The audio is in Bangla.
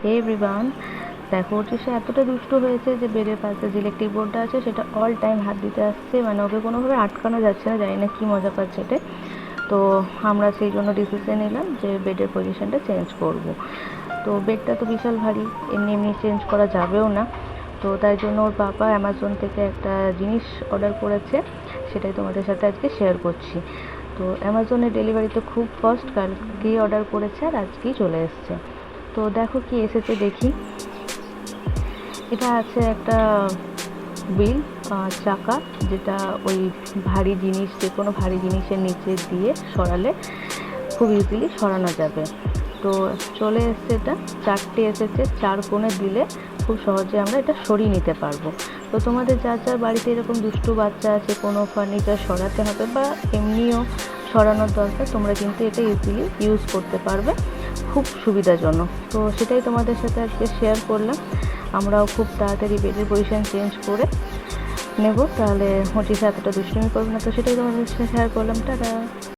হে এভরিওয়ান, দেখো সে এতটা দুষ্ট হয়েছে যে বেডের পাশে যে ইলেকট্রিক বোর্ডটা আছে সেটা অল টাইম হাত দিতে আসছে, মানে ওকে কোনোভাবে আটকানো যাচ্ছে না, জানি না কী মজা পাচ্ছে এটা। তো আমরা সেই জন্য ডিসিশন নিলাম যে বেডের পজিশনটা চেঞ্জ করব। তো বেডটা তো বিশাল ভারী, এমনি এমনি চেঞ্জ করা যাবেও না। তো তাই জন্য ওর পাপা অ্যামাজন থেকে একটা জিনিস অর্ডার করেছে, সেটাই তোমাদের সাথে আজকে শেয়ার করছি। তো অ্যামাজনের ডেলিভারি তো খুব ফাস্ট, কালকেই অর্ডার করেছে আর আজকেই চলে এসছে। তো দেখো কি এসেছে দেখি। এটা আছে একটা হুইল, চাকা, যেটা ওই ভারী জিনিস, যে কোনো ভারী জিনিসের নিচে দিয়ে সরালে খুব ইজিলি সরানো যাবে। তো চলে এসছে, এটা 4টে এসেছে, 4 কোণে দিলে খুব সহজে আমরা এটা সরিয়ে নিতে পারবো। তো তোমাদের যার যার বাড়িতে এরকম দুষ্টু বাচ্চা আছে, কোনো ফার্নিচার সরাতে হবে বা এমনিও সরানোর দরকার, তোমরা কিন্তু এটা ইজিলি ইউজ করতে পারবে, খুব সুবিধাজনক। তো সেটাই তোমাদের সাথে আজকে শেয়ার করলাম। আমরাও খুব তাড়াতাড়ি বেডের পজিশন চেঞ্জ করে নেব, তাহলে মোটিস এতটা দুষ্টুমি করবো না। তো সেটাই তোমাদের সাথে শেয়ার করলাম। টাটা।